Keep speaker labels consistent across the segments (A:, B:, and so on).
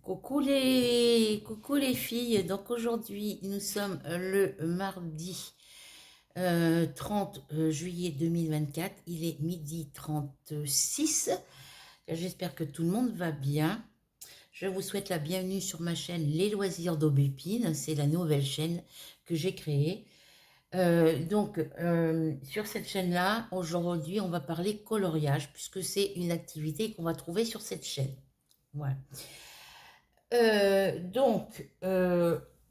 A: Coucou les filles. Donc aujourd'hui, nous sommes le mardi 30 juillet 2024. Il est midi 36. J'espère que tout le monde va bien. Je vous souhaite la bienvenue sur ma chaîne Les Loisirs d'Aubépine. C'est la nouvelle chaîne que j'ai créée. Sur cette chaîne-là, aujourd'hui, on va parler coloriage puisque c'est une activité qu'on va trouver sur cette chaîne. Voilà. Donc,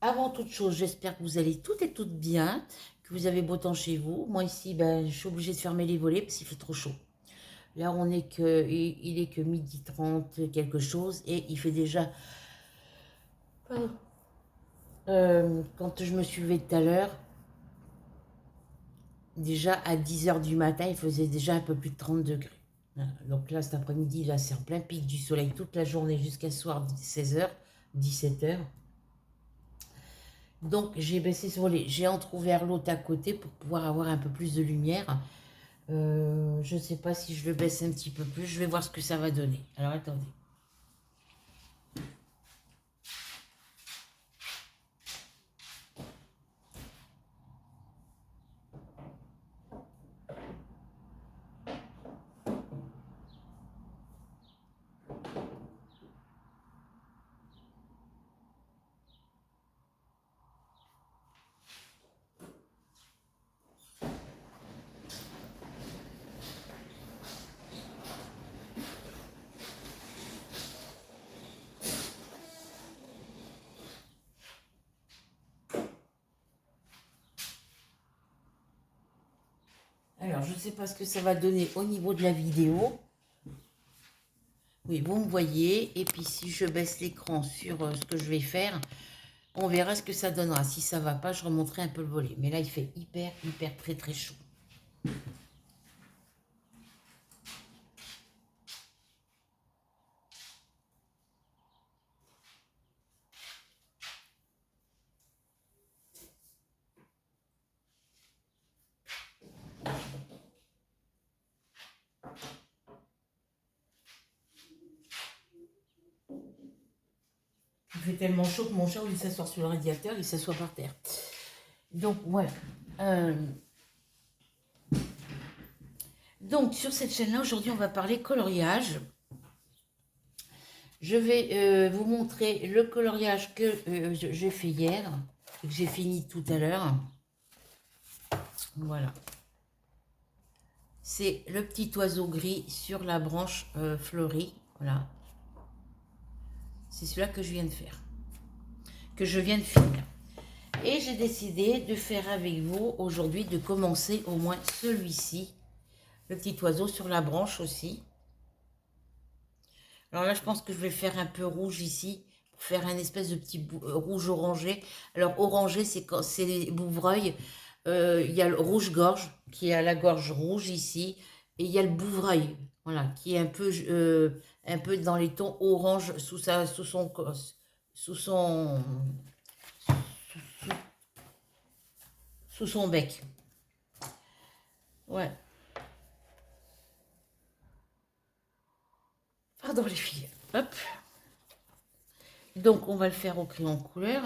A: avant toute chose, j'espère que vous allez toutes et toutes bien, que vous avez beau temps chez vous. Moi ici, ben, je suis obligée de fermer les volets parce qu'il fait trop chaud. Là, il est que midi 30 quelque chose et il fait déjà, quand je me suis levée tout à l'heure, déjà à 10 heures du matin, il faisait déjà un peu plus de 30 degrés. Voilà. Donc là, cet après-midi, là, c'est en plein pic du soleil toute la journée jusqu'à ce soir 16 heures, 17 heures. Donc j'ai baissé ce volet, j'ai entrouvert l'autre à côté pour pouvoir avoir un peu plus de lumière. Je ne sais pas si je le baisse un petit peu plus, je vais voir ce que ça va donner. Alors attendez. Alors je ne sais pas ce que ça va donner au niveau de la vidéo. Oui, vous me voyez. Et puis si je baisse l'écran sur ce que je vais faire, on verra ce que ça donnera. Si ça ne va pas, je remonterai un peu le volet. Mais là, il fait hyper, très, très chaud. Il fait tellement chaud que mon chat, au lieu de s'asseoir sur le radiateur, il s'assoit par terre. Donc voilà. Donc sur cette chaîne-là, aujourd'hui, on va parler coloriage. Je vais vous montrer le coloriage que j'ai fait hier, et que j'ai fini tout à l'heure. Voilà. C'est le petit oiseau gris sur la branche fleurie. Voilà. C'est celui-là que je viens de faire. Que je viens de finir. Et j'ai décidé de faire avec vous aujourd'hui, de commencer au moins celui-ci. Le petit oiseau sur la branche aussi. Alors là, je pense que je vais faire un peu rouge ici, pour faire un espèce de petit rouge orangé. Alors orangé, c'est quand c'est les bouvreuils. Il y a le rouge-gorge, qui est à la gorge rouge ici. Et il y a le bouvreuil, voilà, qui est un peu dans les tons orange sous son, sous son bec. Ouais. Pardon les filles. Hop. Donc on va le faire au crayon couleur.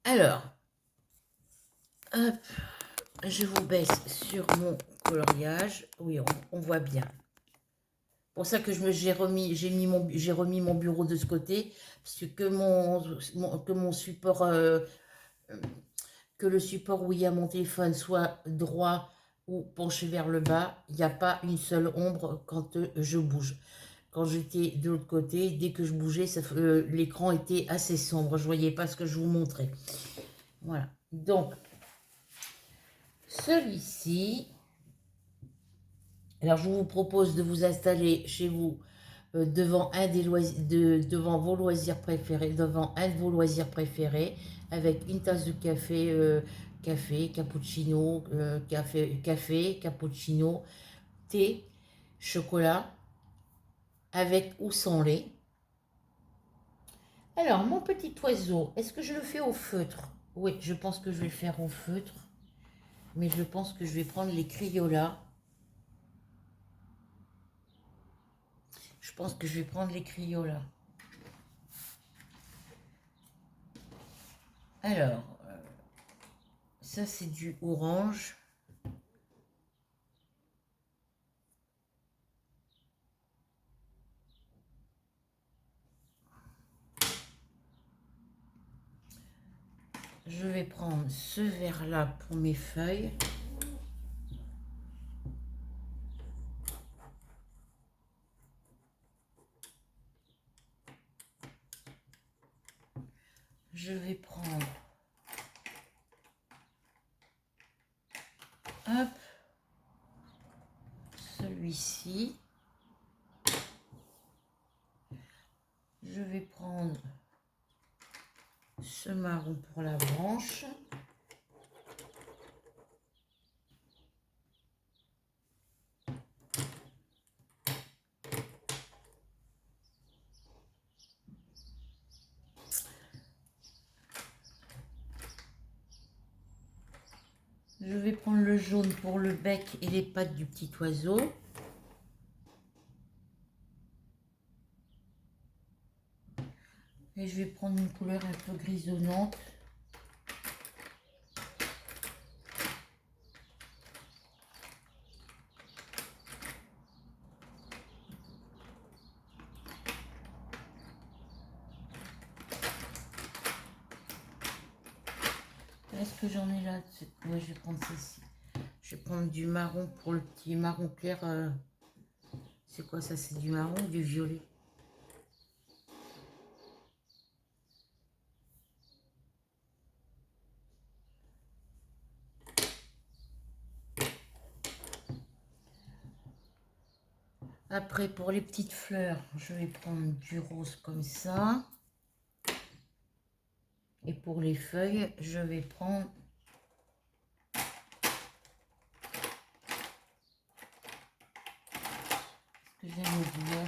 A: Alors, hop, je vous baisse sur mon coloriage. Oui, on voit bien. Pour ça que j'ai remis mon bureau de ce côté, parce que mon support, que le support où il y a mon téléphone soit droit ou penché vers le bas, il n'y a pas une seule ombre quand je bouge. Quand j'étais de l'autre côté, dès que je bougeais, l'écran était assez sombre. Je ne voyais pas ce que je vous montrais. Voilà. Donc, celui-ci, alors je vous propose de vous installer chez vous devant devant vos loisirs préférés, devant un de vos loisirs préférés, avec une tasse de café, cappuccino, cappuccino, thé, chocolat, avec ou sans lait. Alors, mon petit oiseau, est-ce que je le fais au feutre? Oui, je pense que je vais le faire au feutre. Mais je pense que je vais prendre les Crayolas. Je pense que je vais prendre les Crayolas. Alors, ça c'est du orange. Je vais prendre ce vert-là pour mes feuilles. Je vais prendre, hop, celui-ci. Je vais prendre ce marron pour la branche. Je vais prendre le jaune pour le bec et les pattes du petit oiseau. Et je vais prendre une couleur un peu grisonnante. Est-ce que j'en ai là? Ouais, je vais prendre celle-ci. Je vais prendre du marron pour le petit marron clair. C'est quoi ça? C'est du marron ou du violet? Après, pour les petites fleurs, je vais prendre du rose comme ça. Et pour les feuilles, je vais prendre ce que j'aime bien.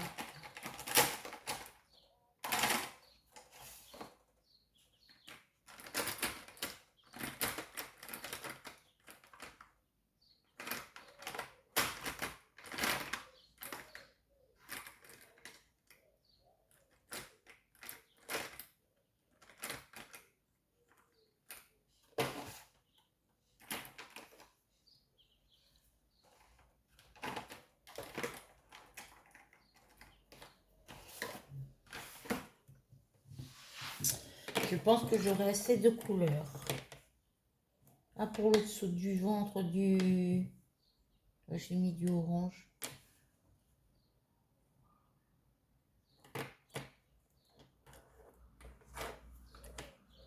A: Je pense que j'aurai assez de couleurs. Ah, pour le dessous du ventre, j'ai mis du orange.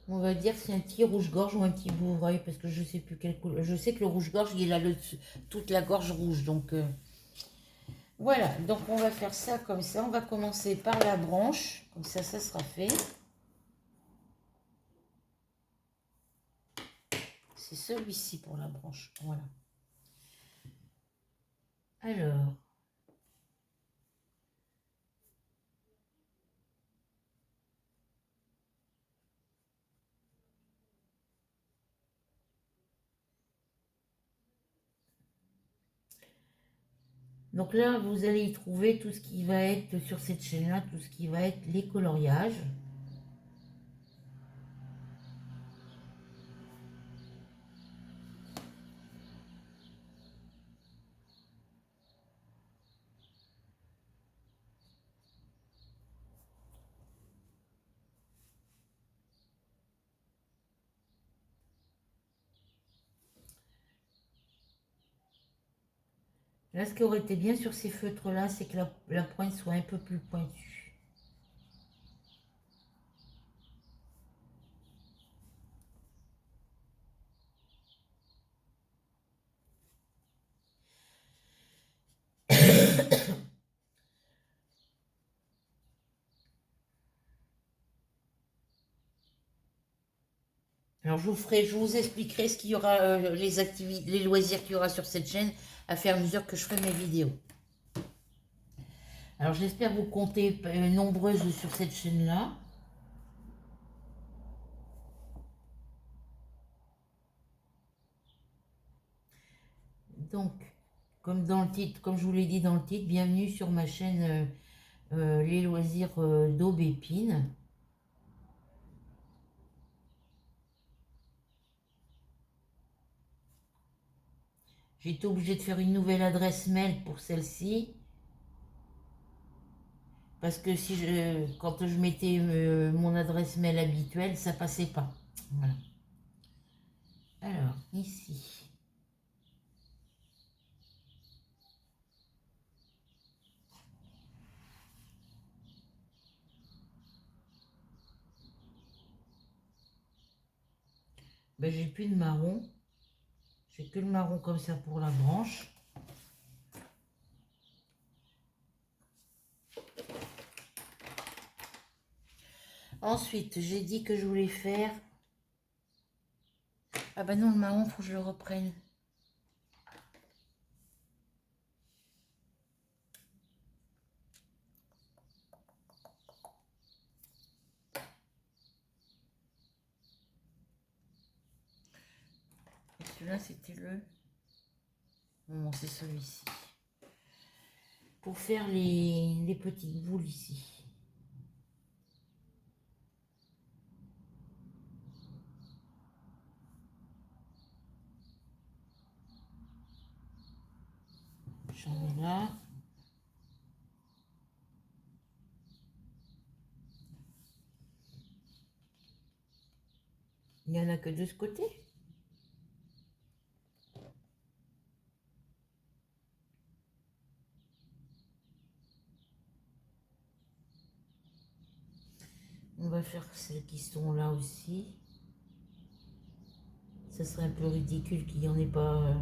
A: On va dire c'est un petit rouge-gorge ou un petit bouvreuil parce que je sais plus quelle couleur. Je sais que le rouge-gorge, il a toute la gorge rouge. Donc voilà, donc on va faire ça comme ça. On va commencer par la branche. Comme ça sera fait. C'est celui-ci pour la branche. Voilà. Alors. Donc là, vous allez y trouver tout ce qui va être sur cette chaîne-là, tout ce qui va être les coloriages. Là, ce qui aurait été bien sur ces feutres-là, c'est que la pointe soit un peu plus pointue. Alors, je vous expliquerai ce qu'il y aura, les activités, les loisirs qu'il y aura sur cette chaîne, à faire à mesure que je ferai mes vidéos. Alors, j'espère vous compter nombreuses sur cette chaîne-là. Donc, comme dans le titre, comme je vous l'ai dit dans le titre, bienvenue sur ma chaîne Les loisirs d'Aubépine. J'ai été obligée de faire une nouvelle adresse mail pour celle-ci. Parce que si quand je mettais mon adresse mail habituelle, ça passait pas. Voilà. Alors, ici. Ben, j'ai plus de marron. J'ai que le marron comme ça pour la branche. Ensuite, j'ai dit que je voulais faire... Ah bah non, le marron, faut que je le reprenne. Et celui-là, c'était le... Non, c'est celui-ci. Pour faire les petites boules ici. J'en ai là. Il n'y en a que de ce côté. On va faire celles qui sont là aussi. Ça serait un peu ridicule qu'il n'y en ait pas...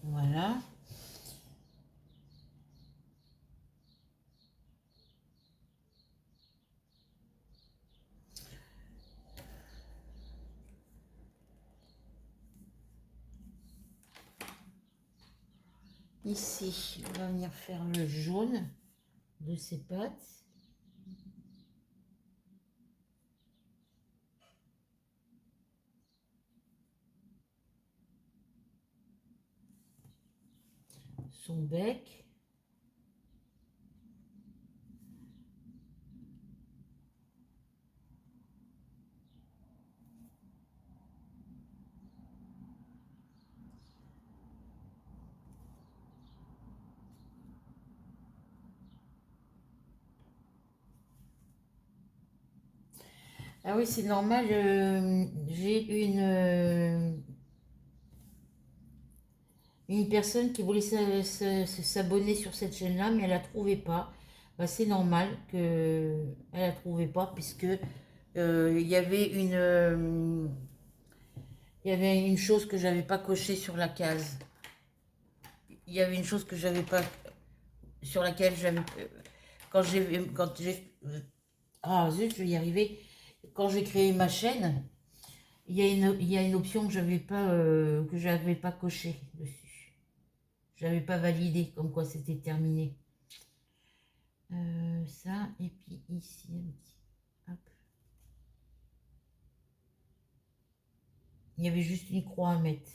A: Voilà. Ici, on va venir faire le jaune de ses pattes. Son bec. Ah oui, c'est normal. J'ai une personne qui voulait s'abonner sur cette chaîne-là, mais elle la trouvait pas. Bah, c'est normal que elle la trouvait pas, puisque il y avait il y avait une chose que j'avais pas cochée sur la case. Il y avait une chose que j'avais pas sur laquelle j'avais quand j'ai ah zut, je vais y arriver. Quand j'ai créé ma chaîne, il y a une option que j'avais pas cochée dessus. J'avais pas validé, comme quoi c'était terminé. Ça, et puis ici, un petit. Hop. Il y avait juste une croix à mettre.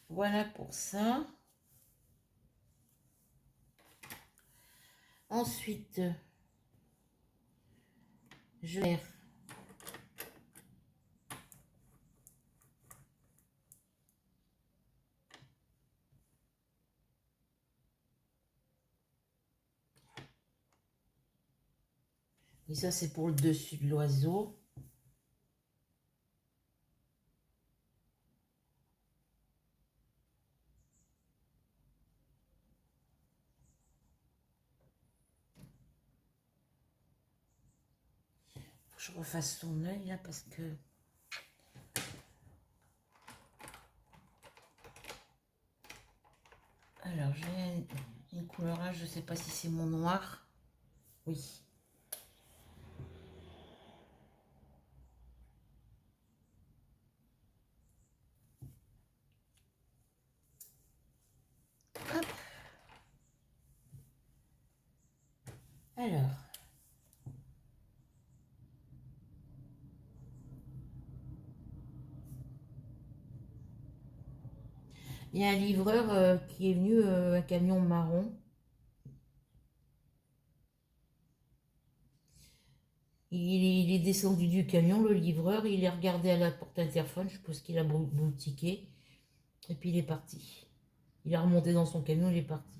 A: Voilà pour ça. Ensuite, je vais... Et ça, c'est pour le dessus de l'oiseau. Faut que je refasse son œil là parce que... Alors, j'ai une couleur là, je sais pas si c'est mon noir. Oui. Hop. Alors. Il y a un livreur qui est venu, un camion marron. Il est descendu du camion, le livreur, il est regardé à la porte interphone, je suppose qu'il a boutiqué, et puis il est parti. Il est remonté dans son camion, il est parti.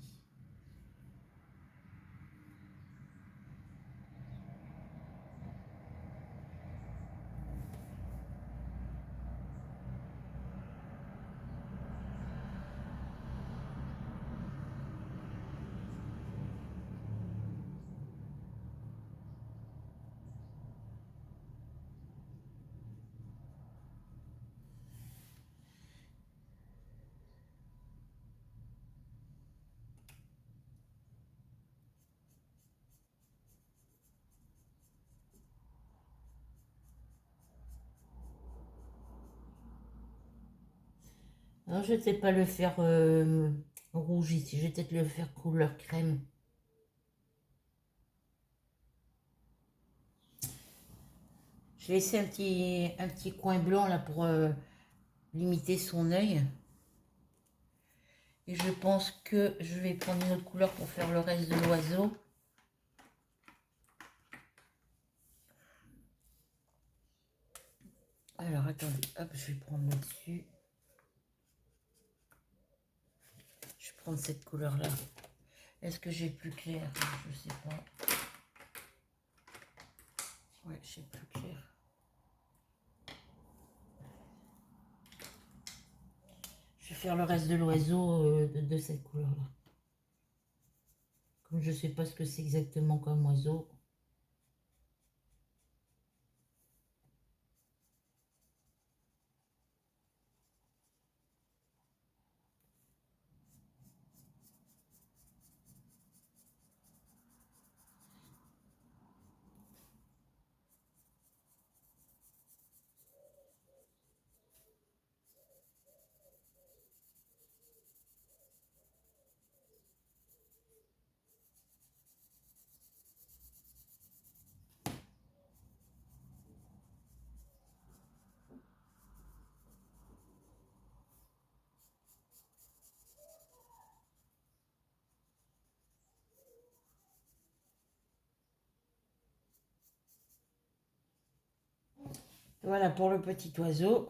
A: Alors je vais peut-être pas le faire rouge ici, je vais peut-être le faire couleur crème. Je vais laisser un petit coin blanc là pour limiter son œil. Et je pense que je vais prendre une autre couleur pour faire le reste de l'oiseau. Alors attendez, hop, je vais prendre là-dessus. Je vais prendre cette couleur-là. Est-ce que j'ai plus clair? Je sais pas. Ouais, j'ai plus clair. Je vais faire le reste de l'oiseau de cette couleur-là. Comme je sais pas ce que c'est exactement comme oiseau. Voilà pour le petit oiseau.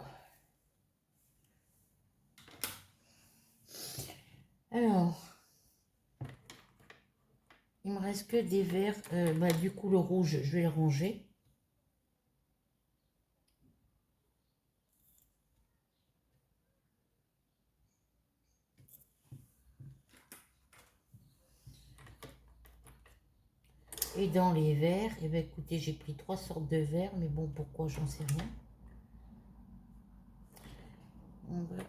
A: Alors, il me reste que des verres. Du coup, le rouge, je vais le ranger. Et dans les verres, eh bien, écoutez, j'ai pris 3 sortes de verres, mais bon, pourquoi, j'en sais rien.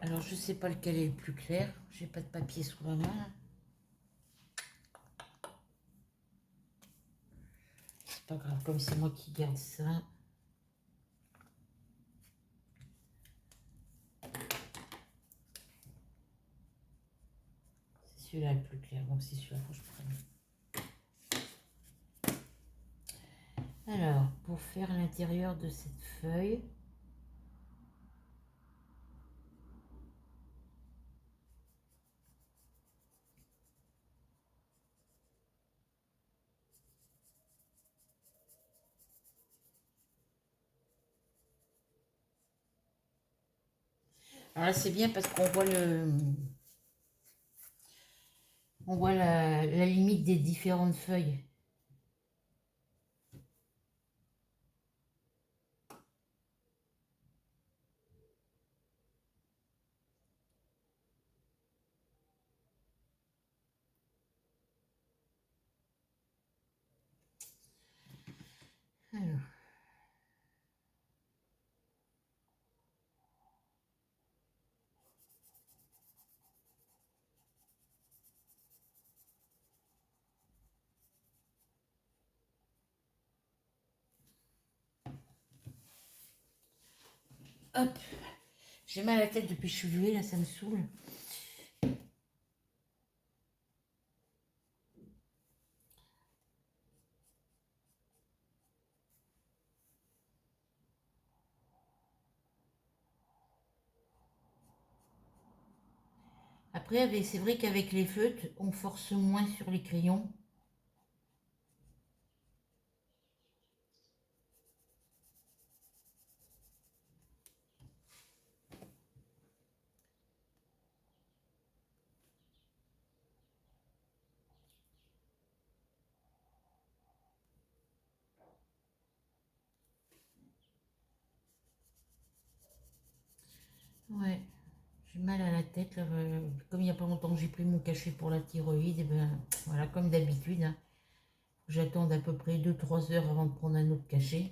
A: Alors, je sais pas lequel est le plus clair. J'ai pas de papier sous la main. C'est pas grave, comme c'est moi qui garde ça. C'est celui-là le plus clair, donc c'est celui-là que je prends. Alors, pour faire l'intérieur de cette feuille, alors là c'est bien parce qu'on voit on voit la limite des différentes feuilles. Alors. Hop, j'ai mal à la tête depuis que je suis levée, là, ça me saoule. Après, c'est vrai qu'avec les feutres, on force moins sur les crayons. Ouais, j'ai mal à la tête, là, comme il n'y a pas longtemps que j'ai pris mon cachet pour la thyroïde, et ben voilà, comme d'habitude, hein, j'attends d'à peu près 2-3 heures avant de prendre un autre cachet.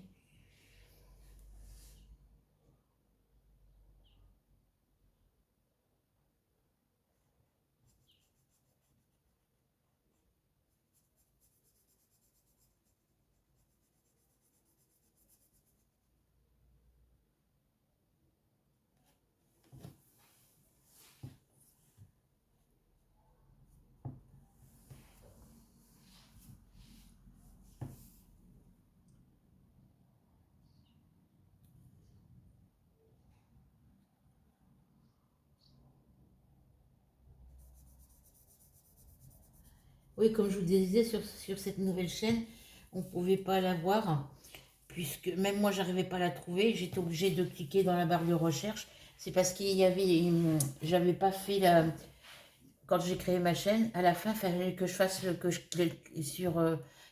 A: Oui, comme je vous disais, sur cette nouvelle chaîne, on ne pouvait pas la voir, puisque même moi, j'arrivais pas à la trouver. J'étais obligée de cliquer dans la barre de recherche. C'est parce qu'il y avait j'avais pas fait la... Quand j'ai créé ma chaîne, à la fin, il fallait que je fasse que je clique sur...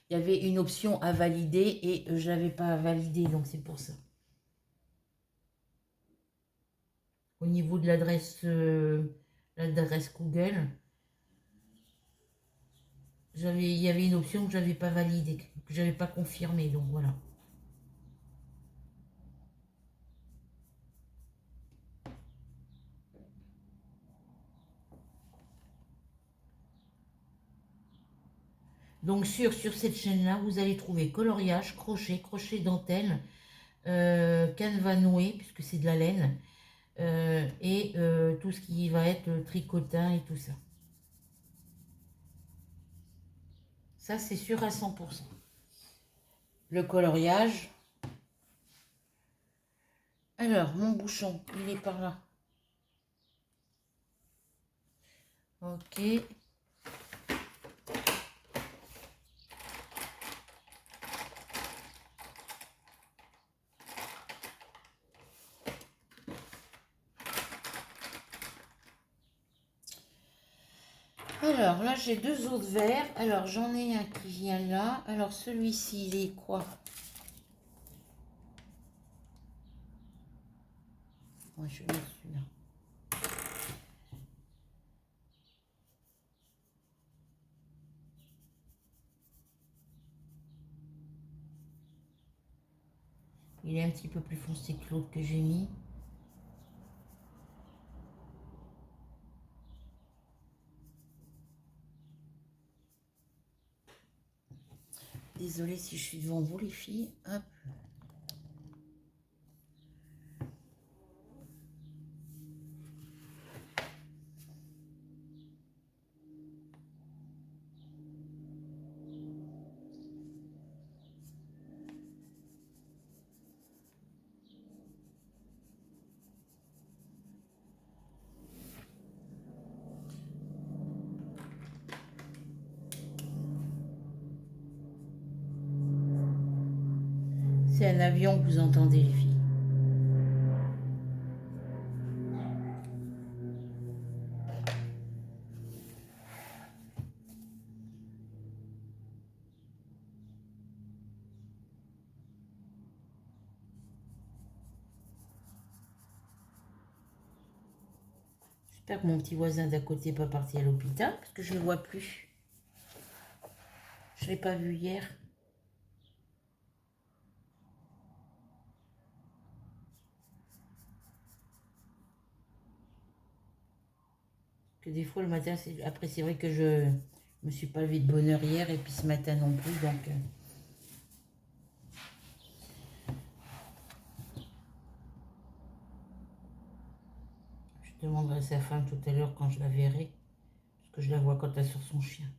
A: il y avait une option à valider et je l'avais pas validée, donc c'est pour ça. Au niveau de l'adresse Google, il y avait une option que j'avais pas validée, que j'avais pas confirmée, donc voilà. Donc sur cette chaîne-là, vous allez trouver coloriage, crochet, crochet dentelle, canevas noué, puisque c'est de la laine, et tout ce qui va être tricotin et tout ça. Ça, c'est sûr à 100%. Le coloriage. Alors, mon bouchon, il est par là. Ok. Alors, là, j'ai deux autres verres. Alors, j'en ai un qui vient là. Alors, celui-ci, il est quoi? Ouais, je vais mettre celui-là. Il est un petit peu plus foncé que l'autre que j'ai mis. Désolée si je suis devant vous, les filles. Hop. C'est un avion que vous entendez, les filles. J'espère que mon petit voisin d'à côté n'est pas parti à l'hôpital, parce que je ne le vois plus. Je ne l'ai pas vu hier. Que des fois, le matin, après, c'est vrai que je me suis pas levée de bonne heure hier, et puis ce matin non plus, donc... demanderai à sa femme tout à l'heure quand je la verrai. Parce que je la vois quand elle est sur son chien.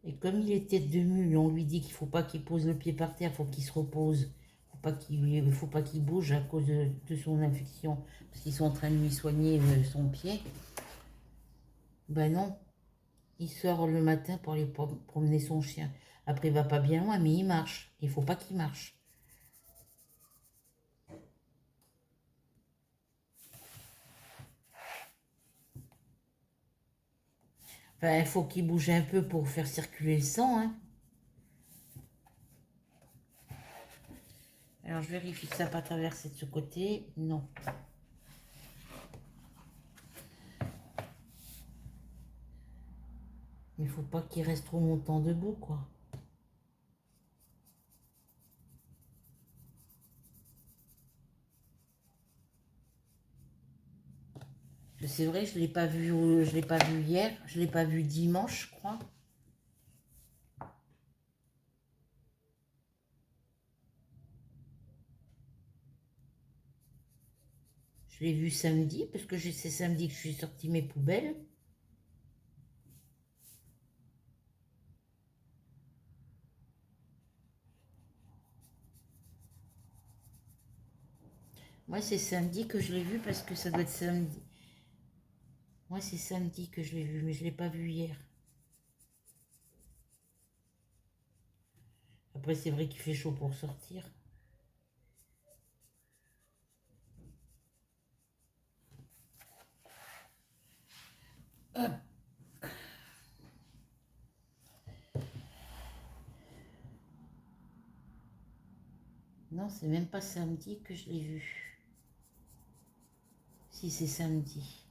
A: Et comme il est tête de mule, on lui dit qu'il ne faut pas qu'il pose le pied par terre, il faut qu'il se repose. Faut pas qu'il bouge à cause de son infection. Parce qu'ils sont en train de lui soigner son pied. Ben non, il sort le matin pour aller promener son chien. Après, il va pas bien loin, mais il marche. Il faut pas qu'il marche. Enfin, il faut qu'il bouge un peu pour faire circuler le sang, hein. Alors, je vérifie que ça n'a pas traversé de ce côté. Non. Mais il faut pas qu'il reste trop longtemps debout, quoi. C'est vrai, je l'ai pas vu hier, je l'ai pas vu dimanche, je crois. Je l'ai vu samedi, parce que c'est samedi que je suis sorti mes poubelles. Moi, c'est samedi que je l'ai vu, parce que ça doit être samedi. Moi, c'est samedi que je l'ai vu, mais je l'ai pas vu hier. Après, c'est vrai qu'il fait chaud pour sortir. Hop. Non, c'est même pas samedi que je l'ai vu. Si, c'est samedi.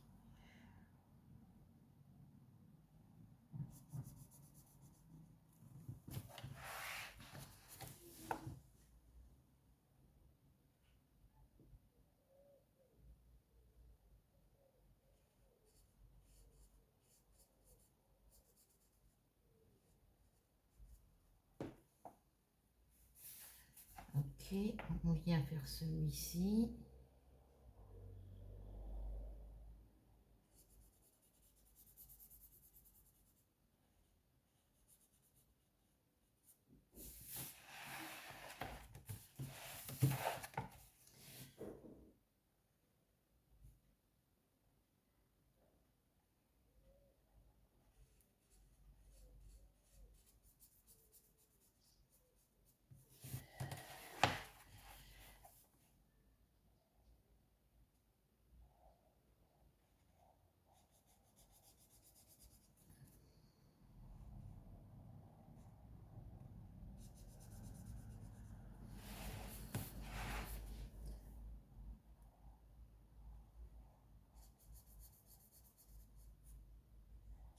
A: Ok, on vient faire celui-ci.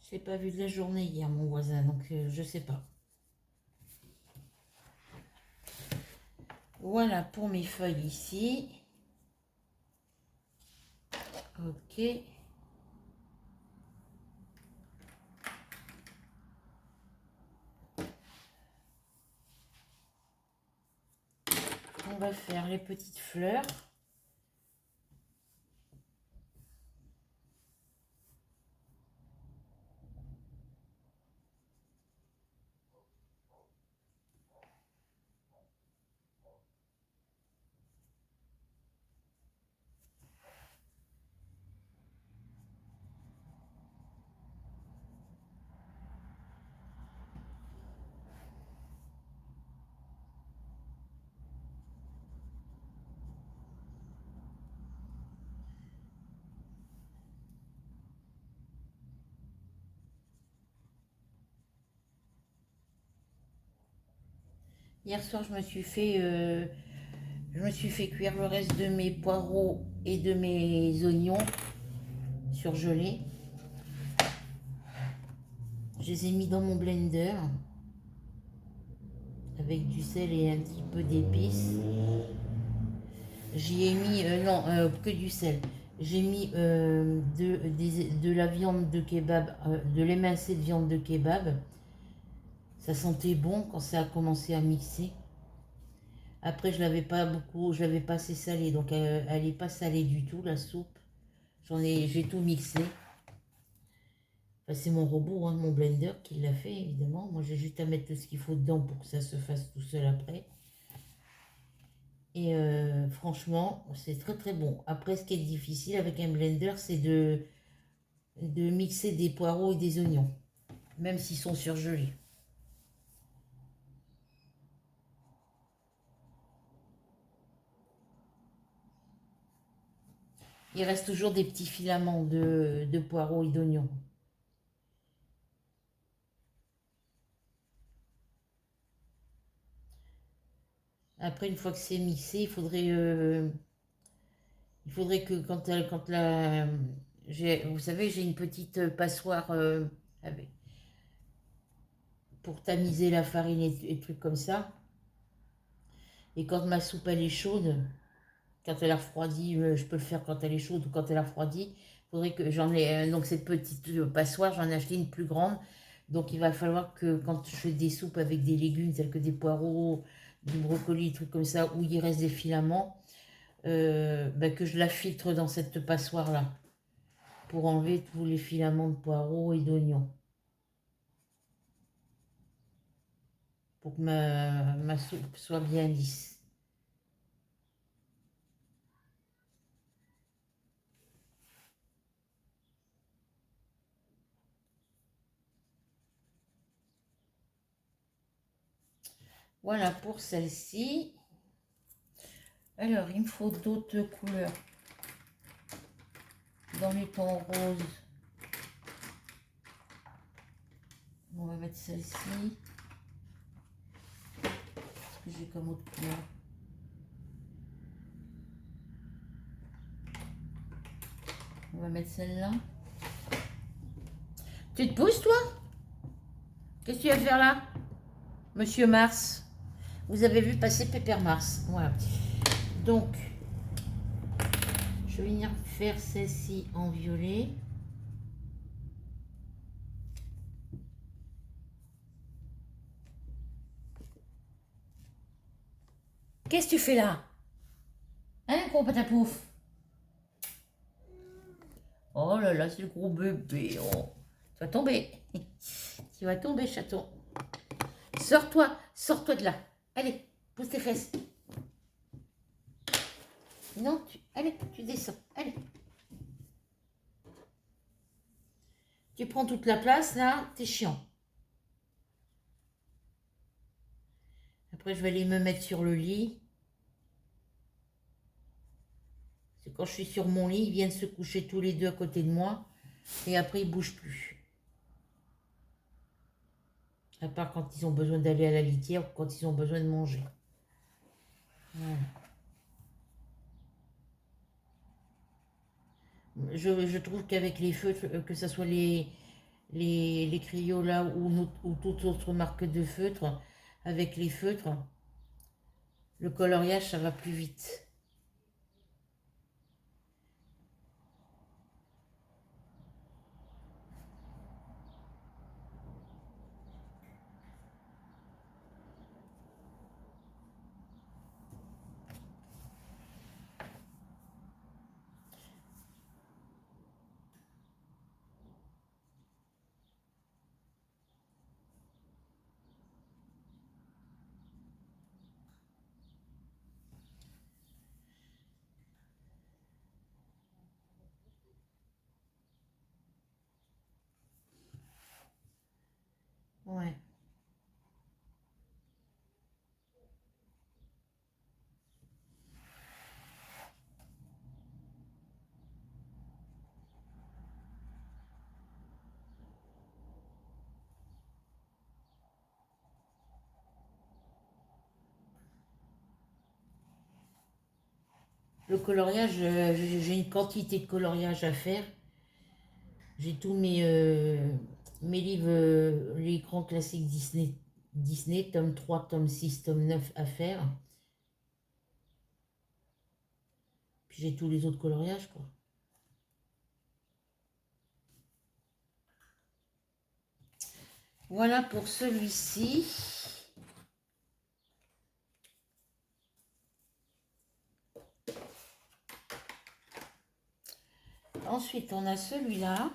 A: Je l'ai pas vu de la journée hier, mon voisin, donc je sais pas. Voilà pour mes feuilles ici. Ok. On va faire les petites fleurs. Hier soir, je me suis fait cuire le reste de mes poireaux et de mes oignons surgelés. Je les ai mis dans mon blender avec du sel et un petit peu d'épices. J'y ai mis, non, que du sel. J'ai mis de la viande de kebab, de l'émincé de viande de kebab. Ça sentait bon quand ça a commencé à mixer. Après, je l'avais pas beaucoup, je l'avais pas assez salé, donc elle n'est pas salée du tout, la soupe. J'ai tout mixé. Enfin, c'est mon robot, hein, mon blender qui l'a fait, évidemment. Moi, j'ai juste à mettre tout ce qu'il faut dedans pour que ça se fasse tout seul après. Et franchement, c'est très très bon. Après, ce qui est difficile avec un blender, c'est de mixer des poireaux et des oignons, même s'ils sont surgelés. Il reste toujours des petits filaments de poireaux et d'oignons. Après, une fois que c'est mixé, il faudrait que quand la, vous savez, j'ai une petite passoire avec, pour tamiser la farine et trucs comme ça. Et quand ma soupe elle est chaude, quand elle a refroidi, je peux le faire quand elle est chaude ou quand elle a refroidi. Il faudrait que j'en ai donc cette petite passoire, j'en ai acheté une plus grande. Donc il va falloir que quand je fais des soupes avec des légumes tels que des poireaux, du brocoli, des trucs comme ça, où il reste des filaments, que je la filtre dans cette passoire-là pour enlever tous les filaments de poireaux et d'oignons. Pour que ma soupe soit bien lisse. Voilà pour celle-ci. Alors, il me faut d'autres couleurs. Dans les tons roses, on va mettre celle-ci. Qu'est-ce que j'ai comme autre couleur? On va mettre celle-là. Tu te pousses, toi? Qu'est-ce que tu vas faire là? Monsieur Mars. Vous avez vu passer Pépère Mars. Voilà. Donc, je vais venir faire celle-ci en violet. Qu'est-ce que tu fais là? Hein, gros patapouf? Oh là là, c'est le gros bébé. Oh. Tu vas tomber. Tu vas tomber, chaton. Sors-toi de là. Allez, pousse tes fesses. Non, allez, tu descends. Allez. Tu prends toute la place, là, t'es chiant. Après, je vais aller me mettre sur le lit. Parce que quand je suis sur mon lit, ils viennent se coucher tous les deux à côté de moi. Et après, ils ne bougent plus. À part quand ils ont besoin d'aller à la litière ou quand ils ont besoin de manger. Voilà. Je trouve qu'avec les feutres, que ce soit les Crayola ou toute autre marque de feutres, avec les feutres, le coloriage, ça va plus vite. Ouais. Le coloriage, j'ai une quantité de coloriage à faire. J'ai tous mes livres, les grands classiques Disney, tome 3, tome 6, tome 9 à faire. Puis j'ai tous les autres coloriages, quoi. Voilà pour celui-ci. Ensuite, on a celui-là.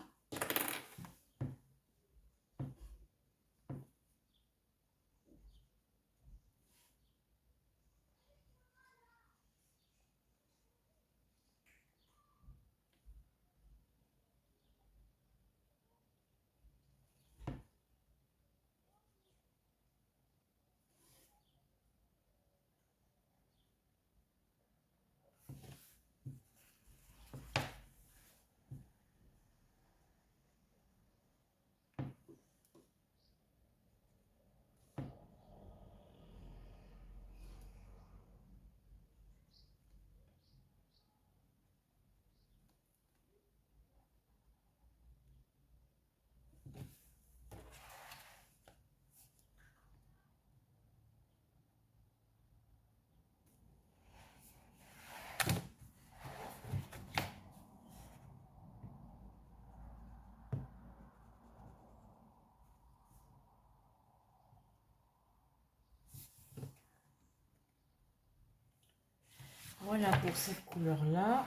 A: Voilà pour cette couleur-là.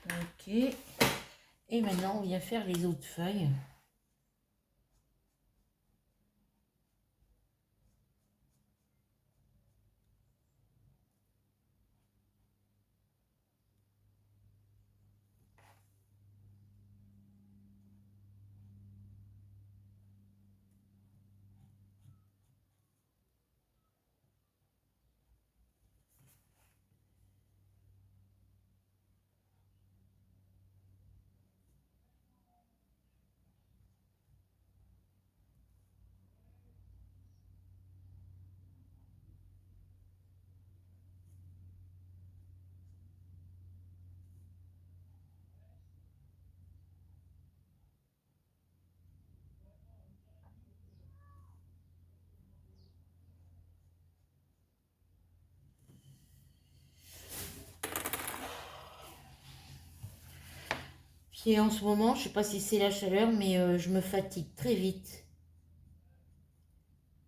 A: Ok. Et maintenant, on vient faire les autres feuilles. Puis en ce moment, je sais pas si c'est la chaleur, mais je me fatigue très vite.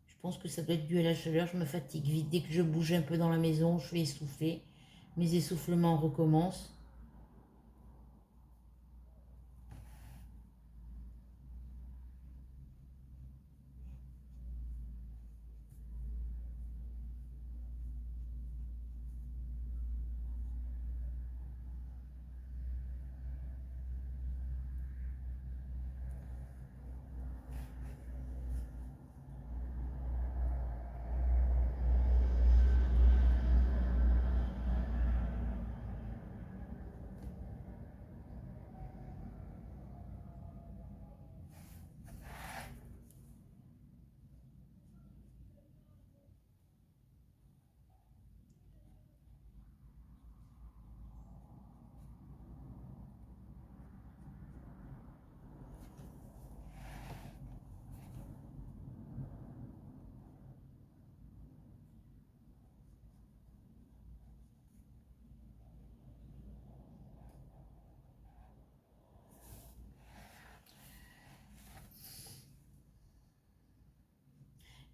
A: Je pense que ça doit être dû à la chaleur, je me fatigue vite. Dès que je bouge un peu dans la maison, je suis essoufflée. Mes essoufflements recommencent.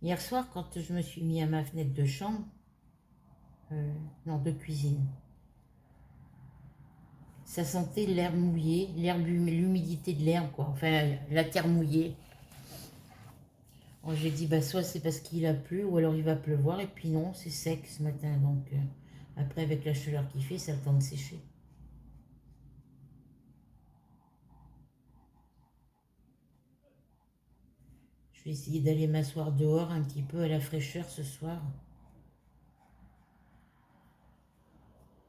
A: Hier soir, quand je me suis mis à ma fenêtre de chambre, non, de cuisine, ça sentait l'herbe mouillée, l'humidité de l'herbe, quoi. Enfin, la terre mouillée. J'ai dit, bah, soit c'est parce qu'il a plu, ou alors il va pleuvoir, et puis non, c'est sec ce matin. Donc, après, avec la chaleur qu'il fait, ça a le temps de sécher. Je vais essayer d'aller m'asseoir dehors un petit peu à la fraîcheur ce soir,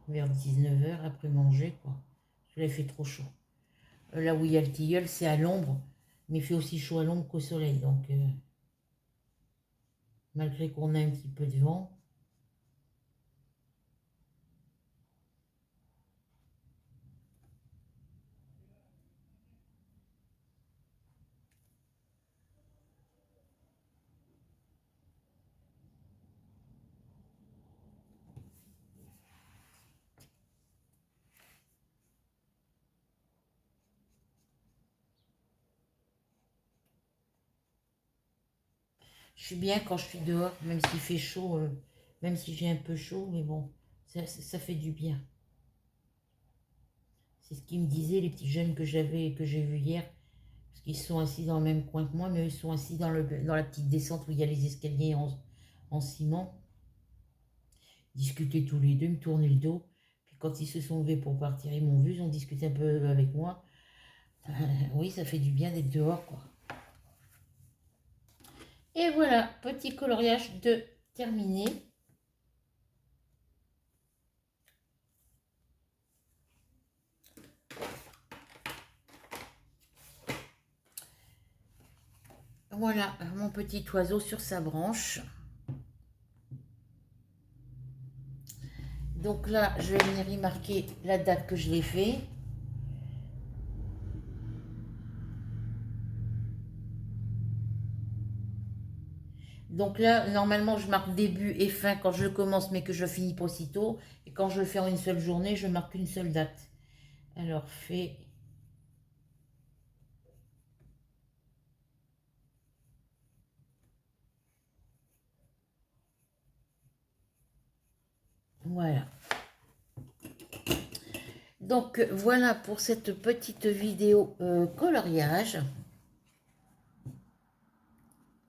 A: vers 19 h après manger, quoi. Parce que là, il fait trop chaud. Là où il y a le tilleul, c'est à l'ombre, mais il fait aussi chaud à l'ombre qu'au soleil. Donc, malgré qu'on a un petit peu de vent, Je suis bien quand je suis dehors, même s'il fait chaud, même si j'ai un peu chaud, mais bon, ça fait du bien. C'est ce qu'ils me disaient, les petits jeunes que j'ai vus hier, parce qu'ils sont assis dans le même coin que moi, mais eux, ils sont assis dans la petite descente où il y a les escaliers en ciment. Ils discutaient tous les deux, ils me tournaient le dos. Puis quand ils se sont levés pour partir, ils m'ont vu, ils ont discuté un peu avec moi. Oui, ça fait du bien d'être dehors, quoi. Et voilà, petit coloriage de terminé. Voilà mon petit oiseau sur sa branche. Donc là, je vais venir y marquer la date que je l'ai fait. Donc là, normalement, je marque début et fin quand je le commence, mais que je finis pas aussitôt. Et quand je le fais en une seule journée, je marque une seule date. Alors, fait... Voilà. Donc, voilà pour cette petite vidéo coloriage.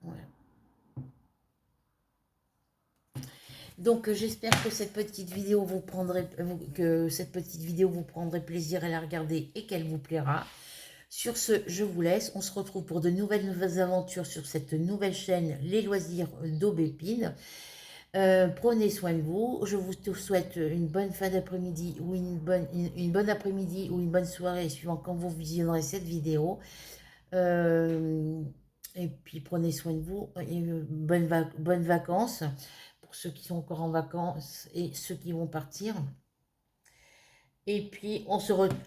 A: Voilà. Donc, j'espère que cette petite vidéo vous prendrait plaisir à la regarder et qu'elle vous plaira. Sur ce, je vous laisse. On se retrouve pour de nouvelles aventures sur cette nouvelle chaîne, Les Loisirs d'Aubépine. Prenez soin de vous. Je vous souhaite une bonne fin d'après-midi ou une bonne après-midi ou une bonne soirée, suivant quand vous visionnerez cette vidéo. Et puis, prenez soin de vous. Et bonnes vacances pour ceux qui sont encore en vacances et ceux qui vont partir. Et puis, on se retrouve.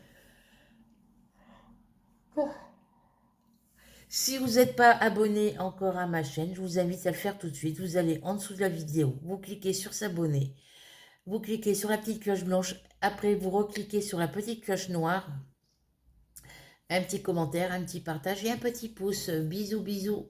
A: Si vous n'êtes pas abonné encore à ma chaîne, je vous invite à le faire tout de suite. Vous allez en dessous de la vidéo, vous cliquez sur s'abonner, vous cliquez sur la petite cloche blanche, après vous recliquez sur la petite cloche noire, un petit commentaire, un petit partage et un petit pouce. Bisous, bisous.